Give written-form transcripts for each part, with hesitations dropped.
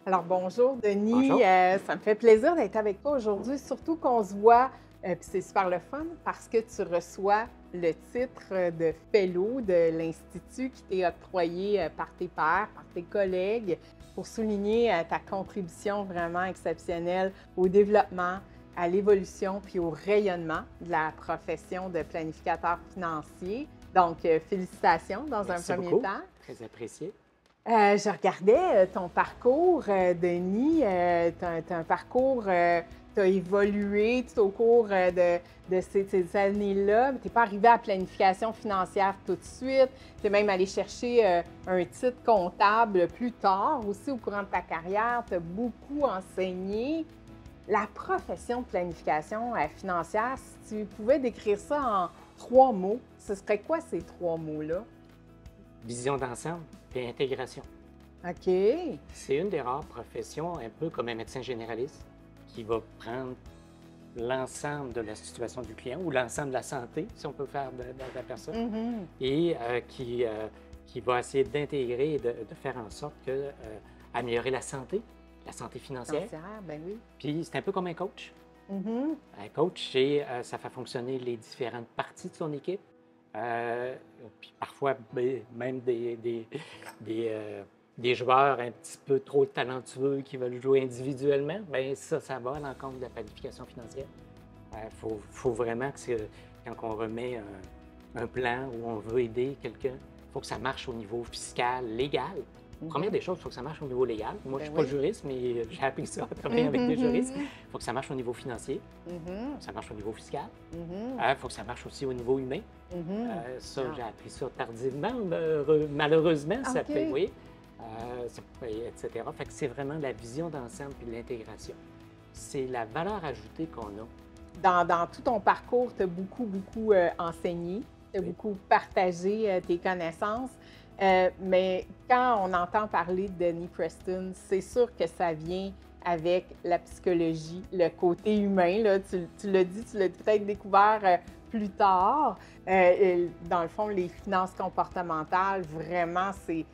Alors bonjour Denis. Bonjour. Ça me fait plaisir d'être avec toi aujourd'hui, surtout qu'on se voit, puis c'est super le fun parce que tu reçois le titre de Fellow de l'Institut qui t'est octroyé par tes pairs, par tes collègues, pour souligner ta contribution vraiment exceptionnelle au développement, à l'évolution puis au rayonnement de la profession de planificateur financier. Donc, félicitations dans un Merci premier beaucoup. temps. Très apprécié. Je regardais ton parcours, Denis. Tu as un parcours, tu as évolué tout au cours de ces années-là. Tu n'es pas arrivé à la planification financière tout de suite. Tu es même allé chercher un titre comptable plus tard aussi au courant de ta carrière. Tu as beaucoup enseigné. La profession de planification financière, si tu pouvais décrire ça en 3 mots, ce serait quoi ces 3 mots-là? Vision d'ensemble et intégration. OK. C'est une des rares professions, un peu comme un médecin généraliste, qui va prendre l'ensemble de la situation du client ou l'ensemble de la santé, si on peut faire de la personne, Mhm. et qui va essayer d'intégrer et de faire en sorte que améliorer la santé financière. Financière, ben oui. Puis c'est un peu comme un coach. Mhm. Un coach, ça fait fonctionner les différentes parties de son équipe. Euh, Puis parfois, même des joueurs un petit peu trop talentueux qui veulent jouer individuellement, bien ça va à l'encontre de la planification financière. Faut vraiment que quand on remet un plan où on veut aider quelqu'un, il faut que ça marche au niveau fiscal, légal. Première des choses, il faut que ça marche au niveau légal. Moi, je ne Ben suis pas oui. juriste, mais j'ai appris ça à travailler avec des juristes. Il faut que ça marche au niveau financier, Mhm. que ça marche au niveau fiscal. Mhm. Il faut que ça marche aussi au niveau humain. Mhm. Ça, Ah. j'ai appris ça tardivement, malheureusement, ça OK. fait, oui, etc. Fait que c'est vraiment la vision d'ensemble puis l'intégration. C'est la valeur ajoutée qu'on a. Dans tout ton parcours, tu as beaucoup enseigné, tu as Oui. beaucoup partagé tes connaissances. Mais quand on entend parler de Denis Preston, c'est sûr que ça vient avec la psychologie, le côté humain. Là. Tu l'as dit, tu l'as peut-être découvert plus tard. Dans le fond, les finances comportementales, vraiment, c'est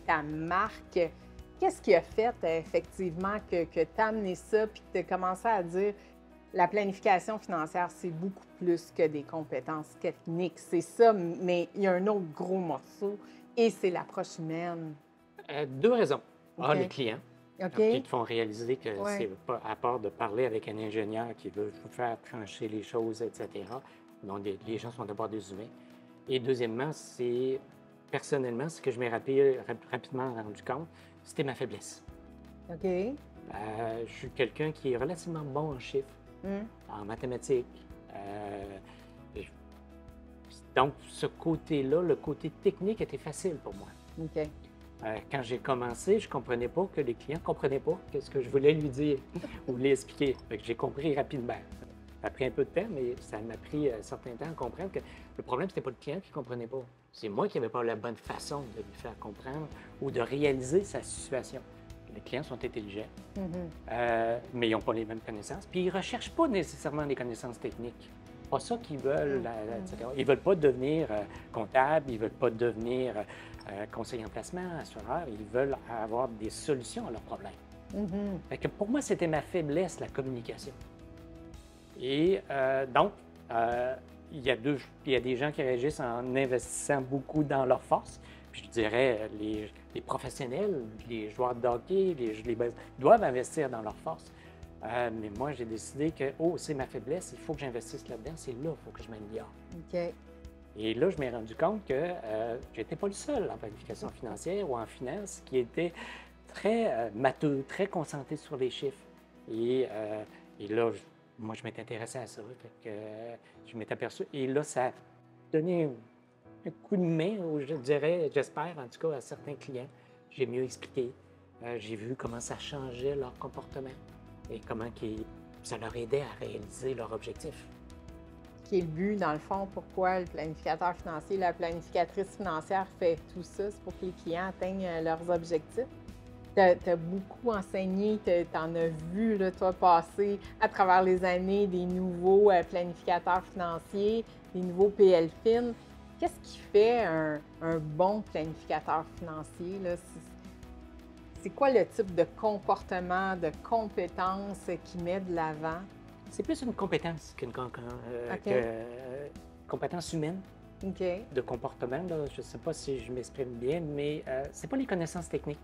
ta marque. Qu'est-ce qui a fait effectivement que tu as amené ça puis que tu as commencé à dire la planification financière, c'est beaucoup plus que des compétences techniques. C'est ça, mais il y a un autre gros morceau et c'est l'approche humaine. Deux raisons. OK. Les clients, OK? qui te font réaliser que Ouais. c'est pas à part de parler avec un ingénieur qui veut vous faire trancher les choses, etc. Donc, les gens sont d'abord des humains. Et deuxièmement, personnellement, ce que je m'ai rapidement rendu compte, c'était ma faiblesse. OK? Je suis quelqu'un qui est relativement bon en chiffres, Hum. en mathématiques. Je- donc, ce côté-là, le côté technique était facile pour moi. OK. Quand j'ai commencé, je ne comprenais pas que les clients ne comprenaient pas ce que je voulais lui dire ou lui expliquer. Fait que j'ai compris rapidement. Ça a pris un peu de temps, mais ça m'a pris un certain temps à comprendre que le problème, ce n'était pas le client qui ne comprenait pas. C'est moi qui n'avais pas la bonne façon de lui faire comprendre ou de réaliser sa situation. Les clients sont intelligents, mais ils n'ont pas les mêmes connaissances. Puis ils ne recherchent pas nécessairement des connaissances techniques. Pas ça qu'ils veulent, etc. Ils ne veulent pas devenir comptable, ils ne veulent pas devenir conseiller en placement, assureur. Ils veulent avoir des solutions à leurs problèmes. Fait que pour moi, c'était ma faiblesse, la communication. Et donc, il y a des gens qui réagissent en investissant beaucoup dans leur force. Puis je dirais, les professionnels, les joueurs de hockey, ils doivent investir dans leur force. Mais moi, j'ai décidé que, c'est ma faiblesse, il faut que j'investisse là-dedans, c'est là qu'il faut que je m'améliore. OK. Et là, je m'ai rendu compte que je n'étais pas le seul en planification financière ou en finance qui était très matheux, très concentré sur les chiffres. Et là, moi, je m'étais intéressé à ça. Fait que, je m'étais aperçu. Et là, ça a donné un coup de main, je dirais, j'espère, en tout cas, à certains clients. J'ai mieux expliqué. J'ai vu comment ça changeait leur comportement et comment ça leur aidait à réaliser leur objectif. Qui est le but, dans le fond, pourquoi le planificateur financier, la planificatrice financière fait tout ça, c'est pour que les clients atteignent leurs objectifs. Tu as beaucoup enseigné, tu en as vu, là, toi, passer à travers les années des nouveaux planificateurs financiers, des nouveaux PLFIN. Qu'est-ce qui fait un bon planificateur financier? Là? C'est quoi le type de comportement, de compétences qu'il met de l'avant? C'est plus une compétence OK. compétence humaine OK. de comportement. Là. Je ne sais pas si je m'exprime bien, mais c'est pas les connaissances techniques.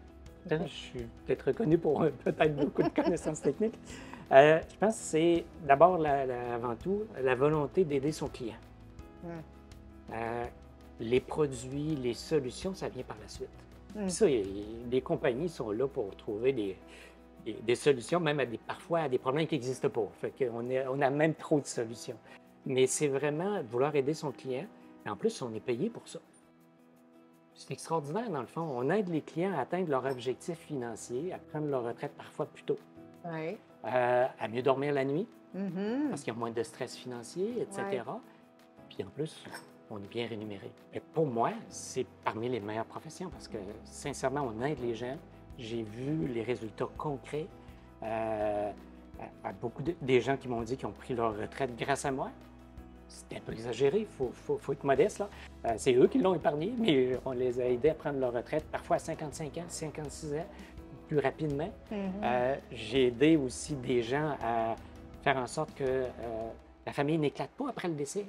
OK. Je suis peut-être reconnu pour peut-être beaucoup de connaissances techniques. Je pense que c'est d'abord, avant tout, la volonté d'aider son client. Hum. Les produits, les solutions, ça vient par la suite. Hum. Puis ça, les compagnies sont là pour trouver des solutions, même parfois à des problèmes qui n'existent pas. Fait on a même trop de solutions. Mais c'est vraiment vouloir aider son client. Et en plus, on est payé pour ça. C'est extraordinaire, dans le fond. On aide les clients à atteindre leurs objectifs financiers, à prendre leur retraite parfois plus tôt, Oui. à mieux dormir la nuit, Mhm. parce qu'il y a moins de stress financier, etc. Ouais. Puis en plus, on est bien rémunéré. Et pour moi, c'est parmi les meilleures professions parce que, sincèrement, on aide les gens. J'ai vu les résultats concrets à beaucoup des gens qui m'ont dit qu'ils ont pris leur retraite grâce à moi. C'est un peu exagéré, il faut être modeste, là. C'est eux qui l'ont épargné, mais on les a aidés à prendre leur retraite, parfois à 55 ans, 56 ans, plus rapidement. Mhm. J'ai aidé aussi des gens à faire en sorte que la famille n'éclate pas après le décès.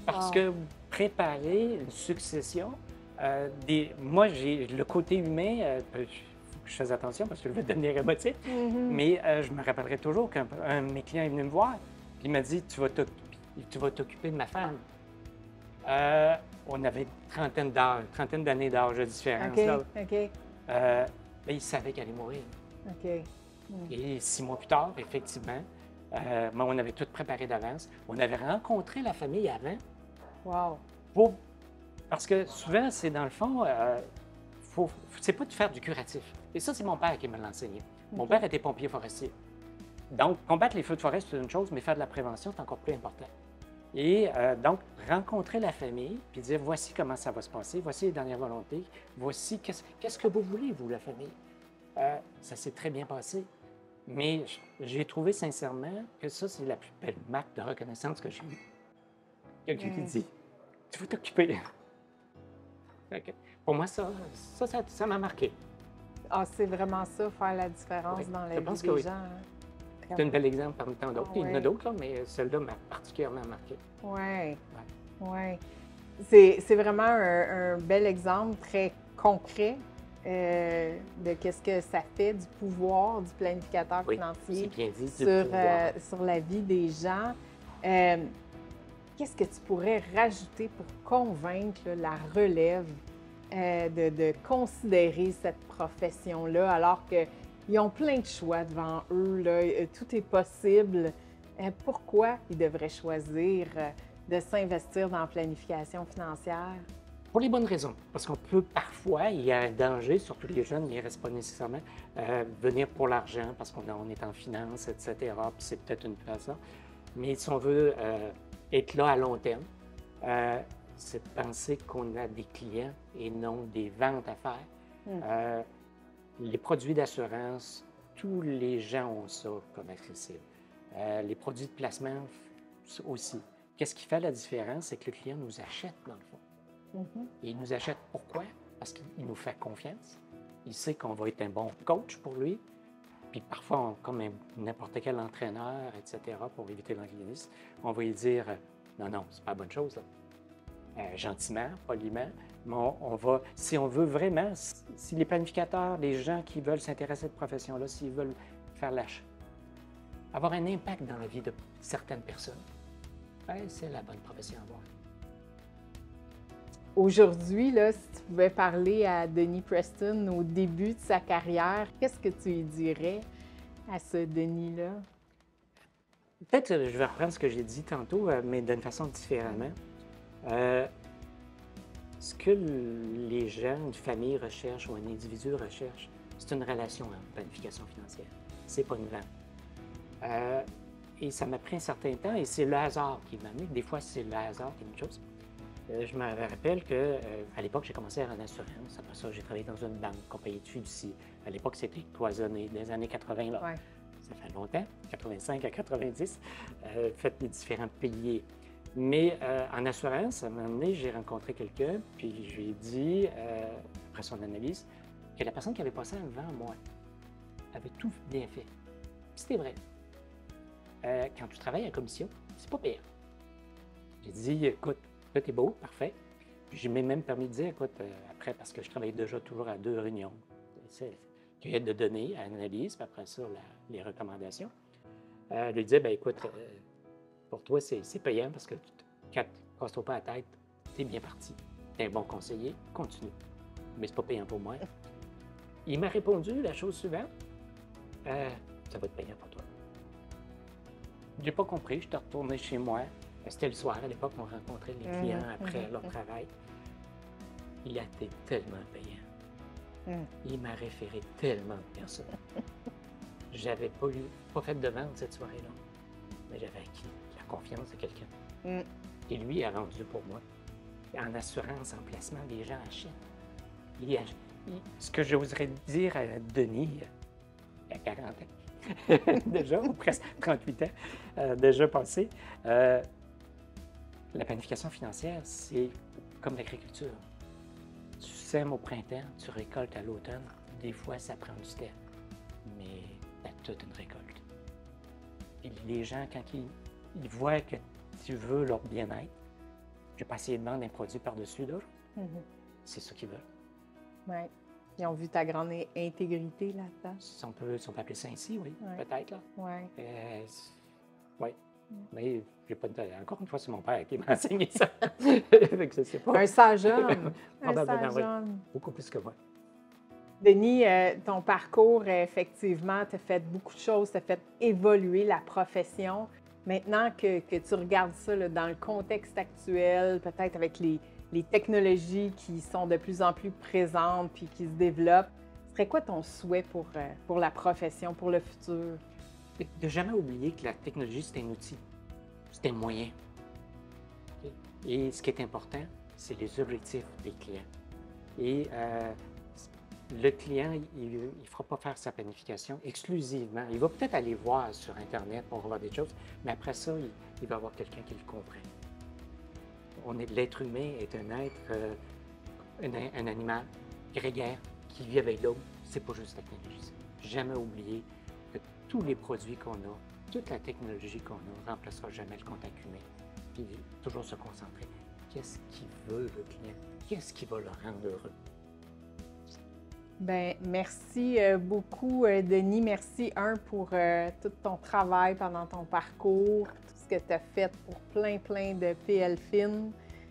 Parce Wow. que vous préparez une succession. Moi, j'ai le côté humain, il faut que je fasse attention parce que je vais devenir émotif, Mhm. mais je me rappellerai toujours qu'un de mes clients est venu me voir, puis il m'a dit tu vas t'occuper de ma femme. On avait une trentaine d'années d'âge de différence. OK. Là. OK. Mais il savait qu'elle allait mourir. OK. Et 6 mois plus tard, effectivement, on avait tout préparé d'avance. On avait rencontré la famille avant. Wow. Parce que souvent, c'est dans le fond, c'est pas de faire du curatif. Et ça, c'est mon père qui me l'a enseigné. Mon OK. père était pompier forestier. Donc, combattre les feux de forêt, c'est une chose, mais faire de la prévention, c'est encore plus important. Et donc, rencontrer la famille, puis dire voici comment ça va se passer, voici les dernières volontés, voici qu'est-ce que vous voulez, vous, la famille. Ça s'est très bien passé. Mais j'ai trouvé sincèrement que ça, c'est la plus belle marque de reconnaissance que j'ai eue. Quelqu'un qui dit tu veux t'occuper. Pour moi, ça m'a marqué. Ah, c'est vraiment ça, faire la différence Oui, dans je la pense vie que des oui. gens. Hein. C'est un bel exemple parmi tant d'autres. Ah, Il y en a ouais. d'autres, là, mais celle-là m'a particulièrement marqué. Oui. Ouais. Oui. C'est vraiment un bel exemple très concret de qu'est-ce que ça fait du pouvoir du planificateur Oui, financier c'est bien dit, du sur, pouvoir. sur la vie des gens. Qu'est-ce que tu pourrais rajouter pour convaincre là, la relève de considérer cette profession-là alors qu'ils ont plein de choix devant eux, là, tout est possible. Pourquoi ils devraient choisir de s'investir dans la planification financière? Pour les bonnes raisons. Parce qu'on peut parfois, il y a un danger, surtout les jeunes, ils ne restent pas nécessairement venir pour l'argent parce qu'on est en finance, etc. Puis c'est peut-être une façon. Mais si on veut être là à long terme, c'est de penser qu'on a des clients et non des ventes à faire. Les produits d'assurance, tous les gens ont ça comme accessible. Les produits de placement aussi. Qu'est-ce qui fait la différence? C'est que le client nous achète, dans le fond. Et il nous achète pourquoi? Parce qu'il nous fait confiance. Il sait qu'on va être un bon coach pour lui. Puis parfois, comme n'importe quel entraîneur, etc., pour éviter l'anglicisme, on va lui dire non, non, c'est pas la bonne chose. Là. Gentiment, poliment, mais on va, si on veut vraiment, si les planificateurs, les gens qui veulent s'intéresser à cette profession-là, s'ils veulent faire avoir un impact dans la vie de certaines personnes, c'est la bonne profession à avoir. Aujourd'hui, là, si tu pouvais parler à Denis Preston au début de sa carrière, qu'est-ce que tu lui dirais à ce Denis-là? Peut-être je vais reprendre ce que j'ai dit tantôt, mais d'une façon différemment. Ce que les gens, une famille recherche ou un individu recherche, c'est une relation en planification financière. C'est pas une vente. Et ça m'a pris un certain temps et c'est le hasard qui m'a amené. Des fois, c'est le hasard qui est une chose. Je me rappelle qu'à l'époque, j'ai commencé en assurance. Après ça, j'ai travaillé dans une banque, compagnie de fiducie. À l'époque, c'était cloisonné, des années 80. Là. Ouais. Ça fait longtemps, 85 à 90, fait les différents piliers. Mais en assurance, à un moment donné, j'ai rencontré quelqu'un, puis je lui ai dit, après son analyse, que la personne qui avait passé avant moi avait tout bien fait. Puis c'était vrai. Quand tu travailles en commission, c'est pas pire. J'ai dit, écoute, là, t'es beau, parfait. Puis je m'ai même permis de dire, écoute, après, parce que je travaillais déjà toujours à 2 réunions. C'est cueillette de données, analyse, puis après ça, les recommandations. Lui dire, ben écoute, pour toi, c'est payant parce que quand tu ne casses pas la tête, tu es bien parti. Tu es un bon conseiller, continue. Mais c'est pas payant pour moi. Il m'a répondu la chose suivante, ça va être payant pour toi. J'ai pas compris, je suis retourné chez moi. C'était le soir, à l'époque, on rencontrait les clients après leur travail. Il a été tellement payant. Il m'a référé tellement de personnes. J'avais pas fait de vente cette soirée-là, mais j'avais acquis la confiance de quelqu'un. Et lui a rendu pour moi. En assurance, en placement, les gens achètent. Ce que j'oserais dire à Denis, il y a 40 ans, déjà, ou presque 38 ans, déjà passé, la planification financière, c'est comme l'agriculture. Tu sèmes au printemps, tu récoltes à l'automne. Des fois, ça prend du temps, mais tu as toute une récolte. Et les gens, quand ils voient que tu veux leur bien-être, je vais pas essayer de vendre un produit par-dessus d'autres. C'est ça qu'ils veulent. Oui. Ils ont vu ta grande intégrité là-dedans. Si on peut appeler ça ainsi, oui, peut-être. Oui. Oui. Mais j'ai pas encore une fois, c'est mon père qui m'a enseigné ça. Je sais pas. Un sage homme. Probablement, un sage homme. Beaucoup plus que moi. Denis, ton parcours, effectivement, t'a fait beaucoup de choses, t'a fait évoluer la profession. Maintenant que tu regardes ça là, dans le contexte actuel, peut-être avec les technologies qui sont de plus en plus présentes puis qui se développent, ce serait quoi ton souhait pour la profession, pour le futur? De ne jamais oublier que la technologie, c'est un outil, c'est un moyen. Et ce qui est important, c'est les objectifs des clients. Et le client, il ne fera pas faire sa planification exclusivement. Il va peut-être aller voir sur Internet pour voir des choses, mais après ça, il va avoir quelqu'un qui le comprend. L'être humain est un être, un animal grégaire qui vit avec l'autre. C'est pas juste la technologie. Jamais oublier que tous les produits qu'on a, toute la technologie qu'on a, ne remplacera jamais le contact humain. Puis toujours se concentrer. Qu'est-ce qu'il veut, le client? Qu'est-ce qui va le rendre heureux? Bien, merci beaucoup, Denis. Merci, pour tout ton travail pendant ton parcours, tout ce que tu as fait pour plein de PLFin.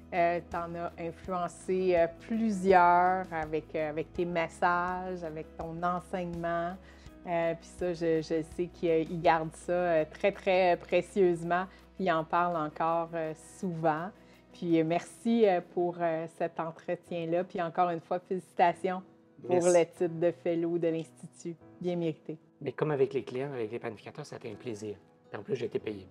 Tu en as influencé plusieurs avec tes messages, avec ton enseignement. Puis ça, je sais qu'il garde ça très précieusement, puis il en parle encore souvent. Puis merci pour cet entretien-là. Puis encore une fois, félicitations pour le titre de Fellow de l'Institut. Bien mérité. Mais comme avec les clients, avec les planificateurs, ça a été un plaisir. Et en plus, j'ai été payé.